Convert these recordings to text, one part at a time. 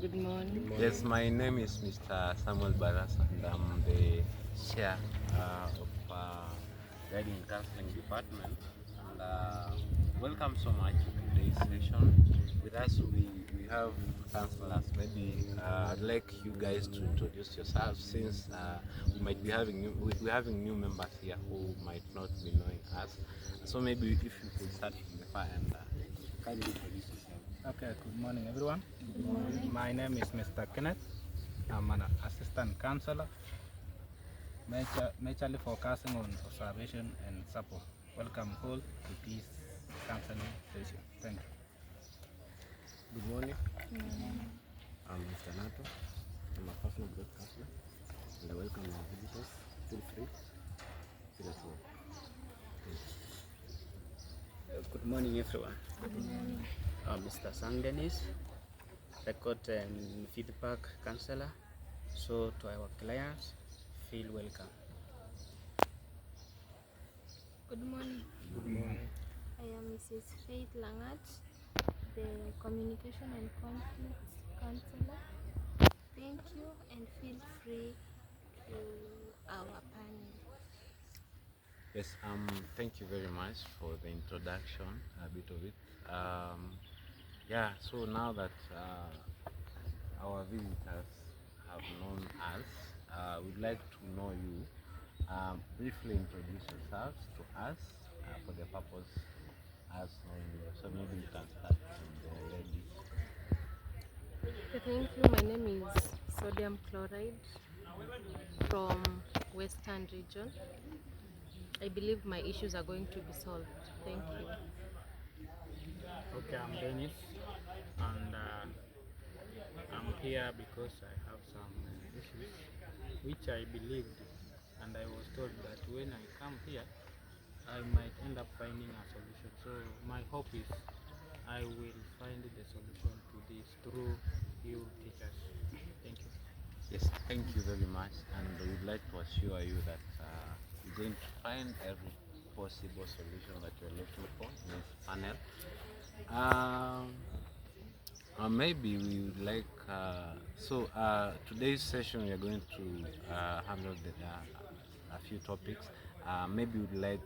Good morning. Yes, my name is Mr. Samuel Barasa, and I'm the chair of Guiding and Counseling Department. And welcome so much to today's session. With us, we have counselors. Maybe I'd like you guys to introduce yourselves, since we might be having we're having new members here who might not be knowing us. So maybe if you could start from the far and kindly introduce yourself. Okay, good morning everyone. Good morning. My name is Mr. Kenneth. I'm an assistant counselor, majorly focusing on observation and support. Welcome all to this counseling session. Thank you. Good morning. I'm Mr. Nato. I'm a personal growth counselor, and I welcome our visitors. Feel free. Feel at home. Good morning, everyone. Good morning. I'm Mr. Sang Dennis, record and feedback counselor. So to our clients, feel welcome. Good morning. Good morning. I am Mrs. Faith Langat, the Communication and Conflict Counselor. Thank you and feel free to our panel. Yes, thank you very much for the introduction, a bit of it. Yeah, so now that our visitors have known us, we'd like to know you. Briefly introduce yourselves to us for the purpose as knowing you. So maybe you can start from the ladies. Thank you. My name is Sodium Chloride from Western Region. I believe my issues are going to be solved. Thank you. Okay, I'm Dennis, and I'm here because I have some issues which I believed, and I was told that when I come here, I might end up finding a solution. So my hope is I will find the solution to this through you teachers. Thank you. Yes, thank you very much, and we'd like to assure you that you're going to find every possible solution that you're looking for in this panel. Maybe we would like, today's session we are going to handle a few topics. Maybe we'd like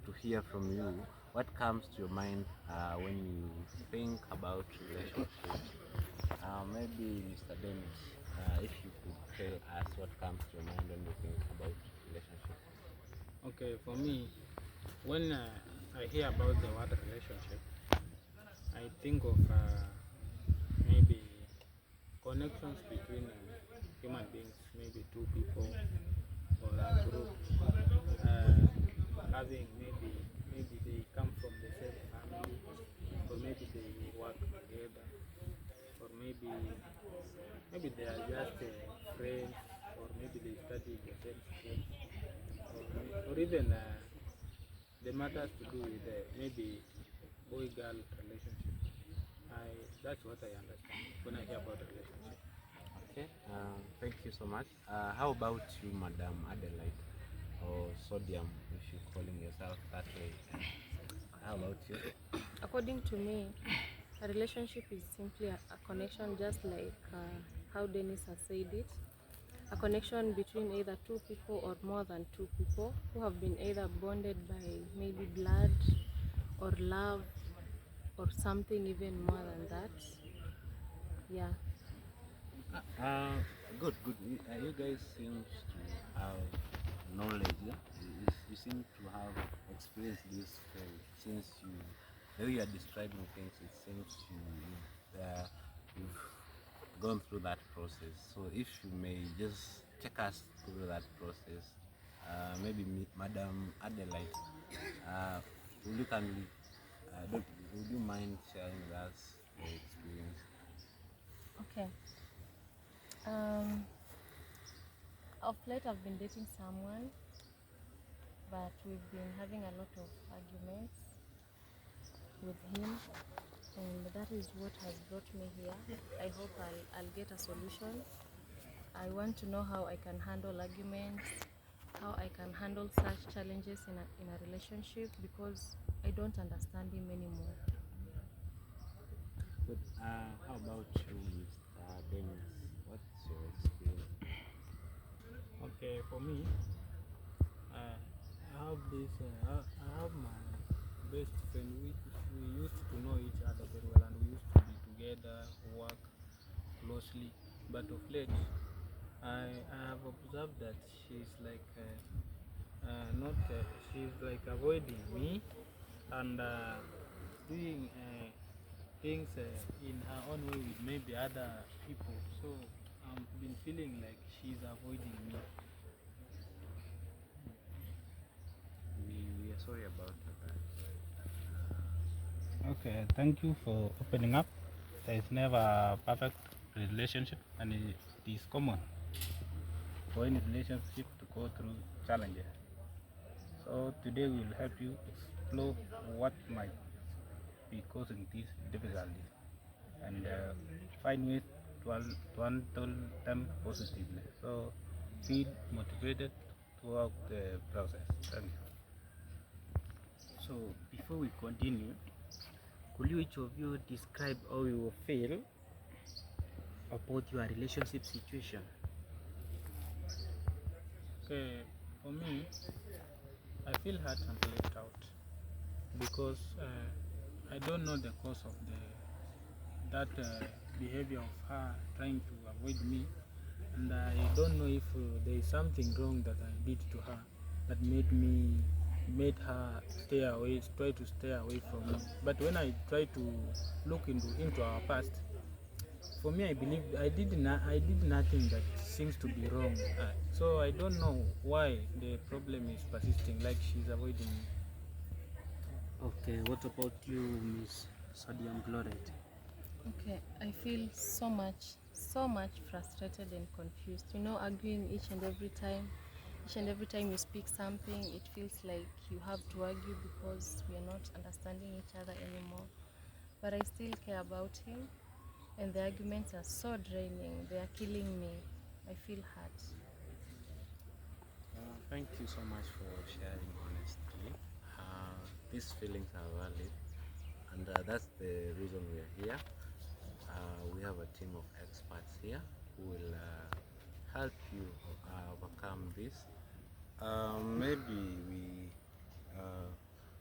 to hear from you. What comes to your mind when you think about relationships? Maybe Mr. Dennis, if you could tell us what comes to your mind when you think about relationships. Okay, for me, when I hear about the word relationship, I think of maybe connections between human beings, maybe two people or a group, having maybe they come from the same family, or maybe they work together, or maybe they are just friends, or maybe they study in the same school, or even the matters to do with maybe boy-girl relationship. That's what I understand when I hear about relationship. Okay, thank you so much. How about you, Madam Adelaide, or Sodium, if you're calling yourself that way? How about you? According to me, a relationship is simply a connection, just like how Dennis has said it. A connection between either two people or more than two people who have been either bonded by maybe blood or love or something even more than that. Yeah. Good. You guys seem to have knowledge. Yeah? You seem to have experienced this field since the way you are describing things. It seems you've gone through that process. So if you may just take us through that process, maybe Madam Adelaide, would you kindly, would you mind sharing with us your experience? Okay. Of late I've been dating someone, but we've been having a lot of arguments with him, and that is what has brought me here. I hope I'll get a solution. I want to know how I can handle arguments, how I can handle such challenges in a relationship, because I don't understand him anymore. But how about you, Mr. for me, I have this. I have my best friend. We used to know each other very well, and we used to be together, work closely. But of late, I have observed that she's like not she's like avoiding me and doing things in her own way with maybe other people. So I've been feeling like she's avoiding me. We are sorry about that. Okay, thank you for opening up. There is never a perfect relationship, and it is common for any relationship to go through challenges. So today we will help you explore what might be causing these difficulties and find ways to handle them positively. So feel motivated throughout the process. Thank you. So before we continue, could you each of you describe how you feel about your relationship situation? Okay, for me, I feel hurt and left out because I don't know the cause of that behavior of her trying to avoid me, and I don't know if there is something wrong that I did to her that made her try to stay away from me. But when I try to look into our past, for me, I believe I did nothing that seems to be wrong. So I don't know why the problem is persisting, like she's avoiding me. Okay, what about you, Miss Sodium Chloride? Okay, I feel so much frustrated and confused. You know, arguing each and every time. Each and every time you speak something, it feels like you have to argue because we are not understanding each other anymore. But I still care about him, and the arguments are so draining. They are killing me. I feel hurt. Thank you so much for sharing honestly. These feelings are valid, and that's the reason we are here. We have a team of experts here who will help you overcome this. Maybe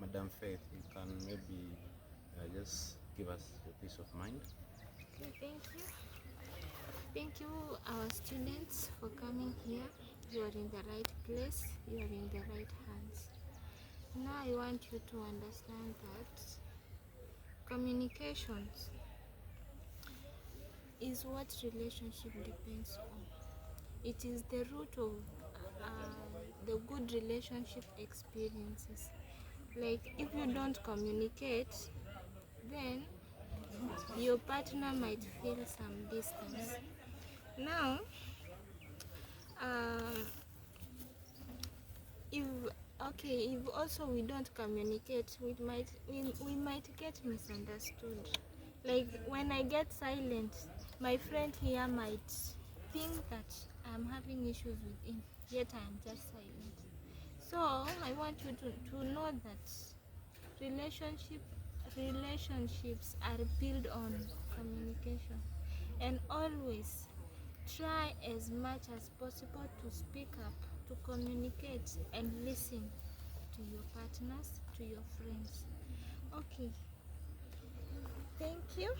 Madam Faith, you can maybe just give us your peace of mind. Okay, thank you. Thank you, our students, for coming here. You are in the right place, you are in the right hands. Now I want you to understand that communications is what relationship depends on. It is the root of the good relationship experiences. Like if you don't communicate, then your partner might feel some distance. Now, um, if if also we don't communicate, we might get misunderstood. Like when I get silent, my friend here might think that I'm having issues with him, yet I'm just silent. So I want you to know that relationships are built on communication, and always try as much as possible to speak up, to communicate and listen to your partners, to your friends. Okay, thank you.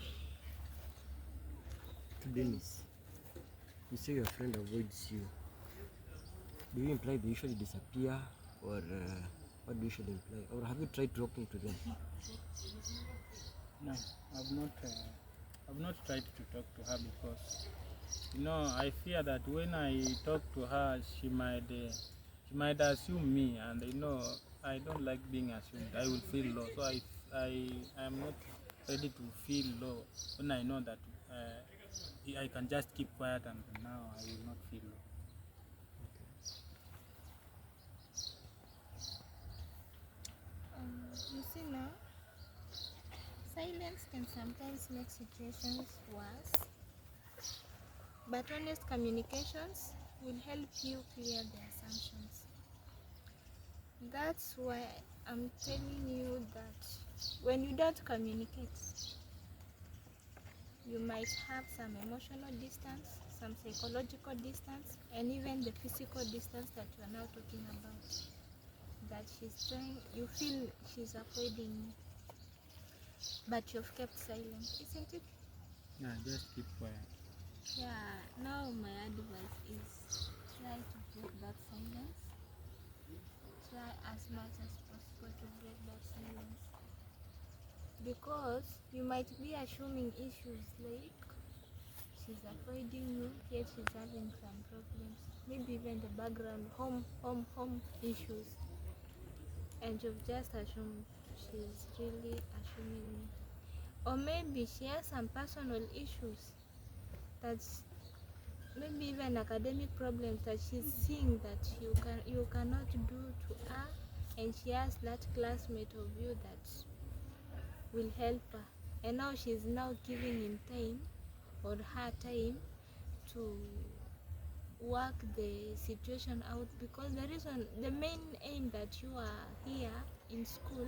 Dennis, you say your friend avoids you. Do you imply they usually disappear, or what do you usually imply? Or have you tried talking to them? No, I've not tried to talk to her because I fear that when I talk to her, she might assume me, and I don't like being assumed. I will feel low, so I am not ready to feel low when I know that I can just keep quiet, and now I will not feel low. You see now, silence can sometimes make situations worse, but honest communications will help you clear the assumptions. That's why I'm telling you that when you don't communicate, you might have some emotional distance, some psychological distance, and even the physical distance that you are now talking about. That she's trying, you feel she's avoiding you, but you've kept silent, isn't it? Yeah, just keep quiet. Yeah, now my advice is try to break that silence. Try as much as possible to break that silence. Because you might be assuming issues like she's avoiding you, yet she's having some problems. Maybe even the background, home issues. And you've just assumed she's really assuming you. Or maybe she has some personal issues that's maybe even academic problems that she's seeing that you cannot do to her, and she has that classmate of you that will help her, and now she's now giving him time or her time to work the situation out, because the main aim that you are here in school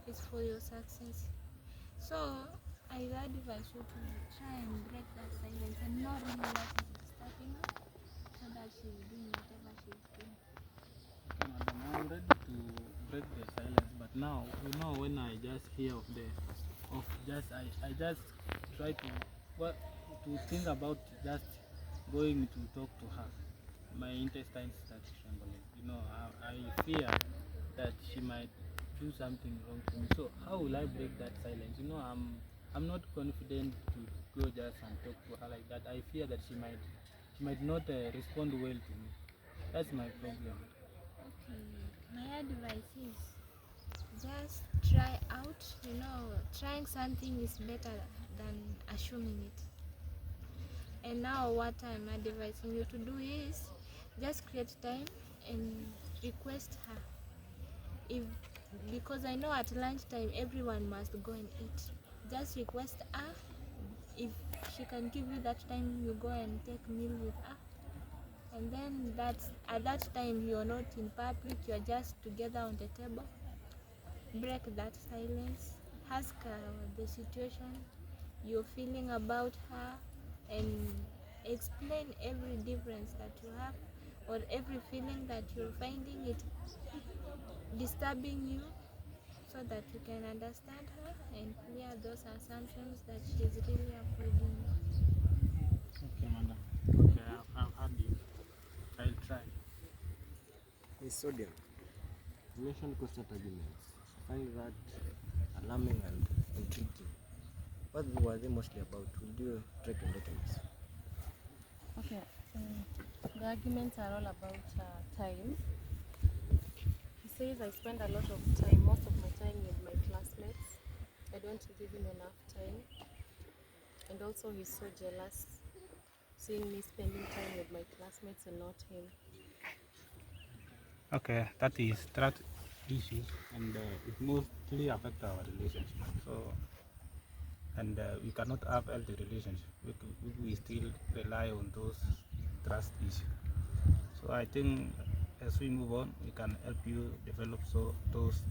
is for your success. So I advise you to try and break that silence and not really let it disturbing her, so that she's doing whatever she's doing. Okay, madam, I'm ready to break the silence, but now, you know, when I just hear of I just try to, what, to think about just going to talk to her. My intestines start trembling. You know, I fear that she might do something wrong to me. So how will I break that silence? You know, I'm not confident to go just and talk to her like that. I fear that she might not respond well to me. That's my problem. Okay, my advice is just try out. You know, trying something is better than assuming it. And now what I'm advising you to do is just create time and request her. If Because I know at lunchtime everyone must go and eat. Just request her. If she can give you that time, you go and take meal with her. And then at that time you're not in public, you're just together on the table. Break that silence. Ask her the situation you're feeling about her, and explain every difference that you have, or every feeling that you're finding it disturbing you, so that you can understand her and clear those assumptions that she's really avoiding you. Okay, madam. Okay, I've heard you. I'll try. Miss Sodium, you mentioned constant arguments. I find that alarming and intriguing. What were they mostly about? Would you try to enlighten us? Okay, the arguments are all about time. He says I spend a lot of time, most of my time with my classmates. I don't give him enough time. And also he's so jealous seeing me spending time with my classmates and not him. Okay, that is that issues, and it mostly affect our relationship. So, and we cannot have healthy relationship. We still rely on those trust issues. So I think as we move on, we can help you develop those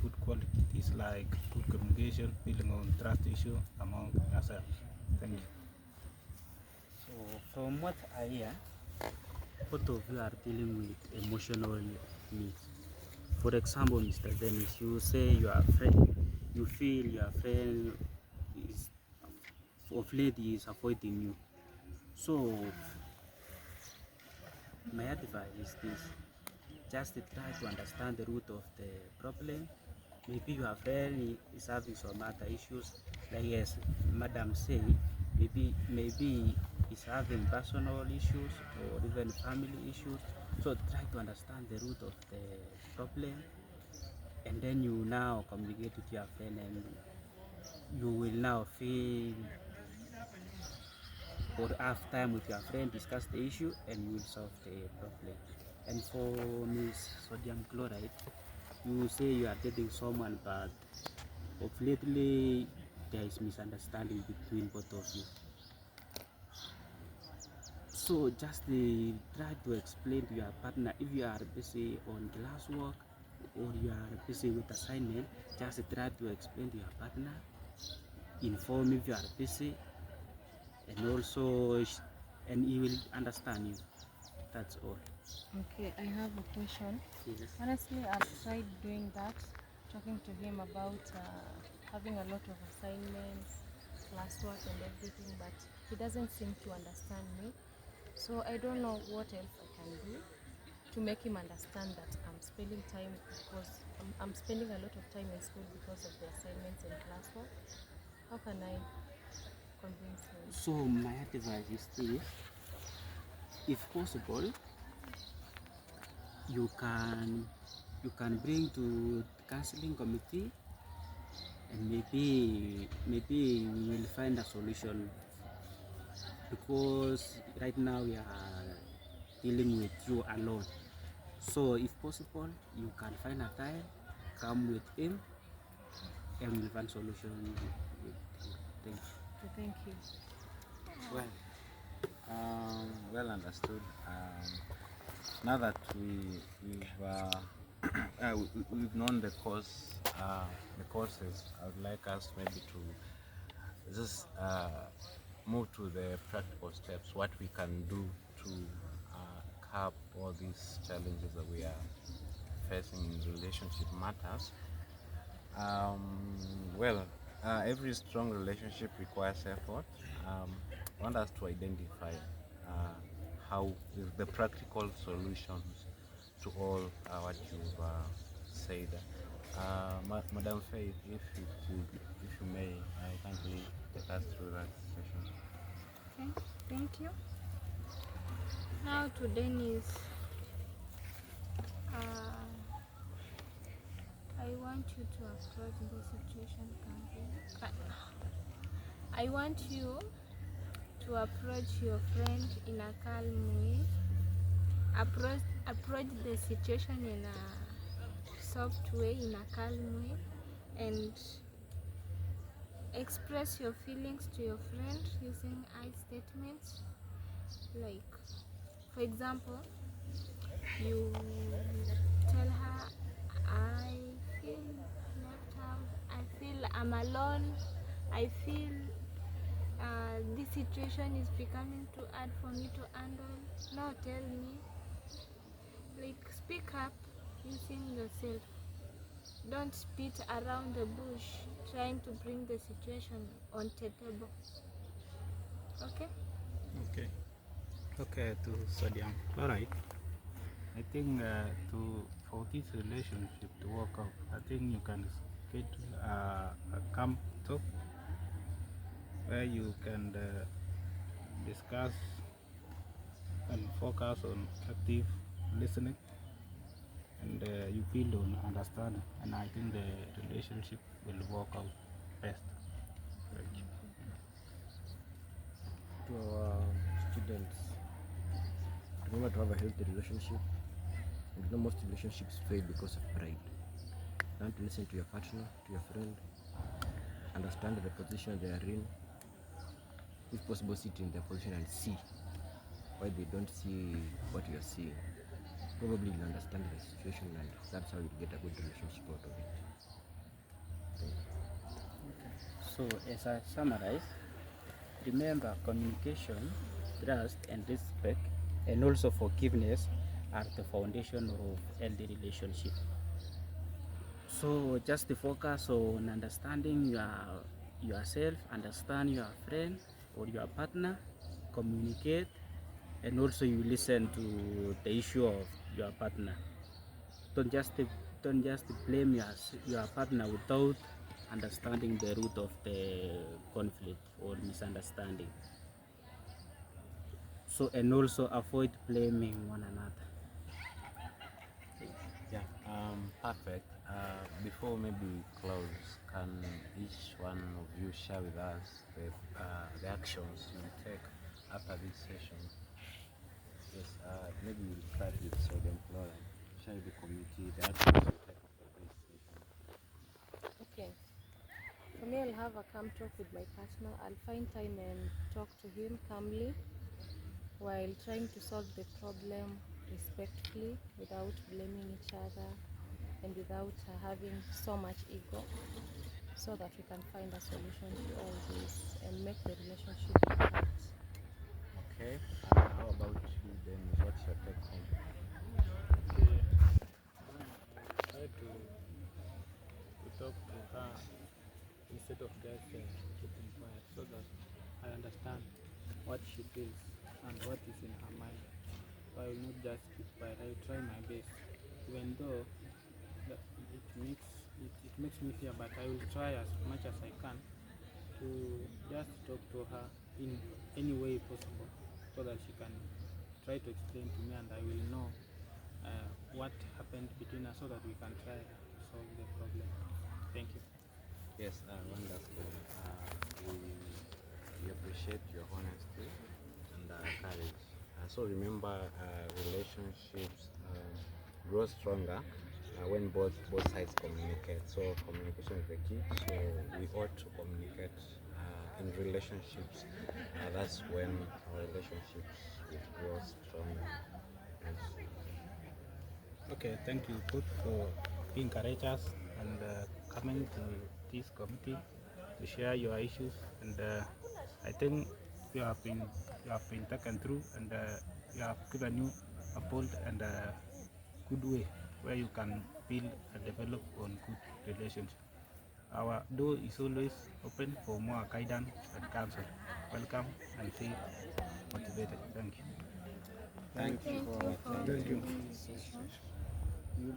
good qualities like good communication, building on trust issue among yourself. Thank you. So from what I hear, both of you are dealing with emotional needs. For example, Mr. Dennis, you say you feel your friend is of late is avoiding you. So my advice is this: just to try to understand the root of the problem. Maybe your friend is having some other issues, like yes, Madam say, maybe is having personal issues or even family issues. So try to understand the root of the problem, and then you now communicate with your friend, and you will now feel or have time with your friend, discuss the issue, and you will solve the problem. And for Miss Sodium Chloride, you say you are dating someone, but of lately there is misunderstanding between both of you. So just try to explain to your partner. If you are busy on classwork or you are busy with assignment, just try to explain to your partner. Inform if you are busy, and also and he will understand you. That's all. Okay, I have a question. Yes. Honestly, I've tried doing that, talking to him about having a lot of assignments, classwork, and everything, but he doesn't seem to understand me. So I don't know what else I can do to make him understand that I'm spending time because I'm spending a lot of time in school because of the assignments and classwork. How can I convince him? So my advice is this: if possible, you can bring to the counseling committee, and maybe we will find a solution, because right now we are dealing with you alone. So if possible, you can find a time, come with him, and we'll find solution with you. Thank you. Okay, thank you. Well, well understood. Now that we've known the causes, I would like us maybe to just move to the practical steps. What we can do to curb all these challenges that we are facing in relationship matters. Well, every strong relationship requires effort. I want us to identify how the practical solutions to all what you've said. Madam Faith, if you may, kindly take us through that session. Okay, thank you. Now to Dennis, I want you to approach the situation calmly. I want you to approach your friend in a calm way. Approach the situation in a soft way, in a calm way, and express your feelings to your friend using I statements. Like, for example, you tell her, I feel left out, I feel I'm alone, I feel this situation is becoming too hard for me to handle. Now tell me. Like, speak up using yourself. Don't beat around the bush trying to bring the situation on the table. Okay? Okay, to Sodium. All right. I think for this relationship to work out, I think you can schedule a camp talk where you can discuss and focus on active listening, and you build on understanding, and I think the relationship will work out best. Thank you. To our students, remember to have a healthy relationship. And you know, most relationships fail because of pride. Learn to listen to your partner, to your friend, understand the position they are in. If possible, sit in their position and see why they don't see what you are seeing. Probably you'll understand the situation, and that's how you'll get a good relationship out of it. Thank you. So as I summarize, remember, communication, trust and respect, and also forgiveness are the foundation of healthy relationship. So just focus on understanding yourself, understand your friend or your partner, communicate, and also you listen to the issue of your partner. Don't just blame your partner without understanding the root of the conflict or misunderstanding. So, and also avoid blaming one another. Yeah, perfect. Before maybe we close, can each one of you share with us the actions you will take after this session? Yes, maybe we'll start with Sodium Chloride. Share with the community the actions you take after this session. Okay. For me, I'll have a calm talk with my partner. I'll find time and talk to him calmly while trying to solve the problem respectfully without blaming each other and without having so much ego, so that we can find a solution to all this and make the relationship work out. Okay. How about you, Dennis? What's your take home? Okay. I try to talk to her instead of just keeping quiet so that I understand what she feels and what is in her mind. So I will not just keep quiet. I will try my best, even though it makes me fear, but I will try as much as I can to just talk to her in any way possible so that she can try to explain to me and I will know what happened between us so that we can try to solve the problem. Thank you. Yes, wonderful. We appreciate your honesty and courage. So remember, relationships grow stronger when both sides communicate. So communication is the key. So we ought to communicate in relationships. That's when our relationships will grow stronger. Yes. Okay, thank you both for being courageous and coming to this committee to share your issues. And I think you have been taken through, and you have given you a bold and a good way where you can build and develop on good relationship. Our door is always open for more guidance and counsel. Welcome and feel motivated. Thank you. Thank you Thank for you for attending this session.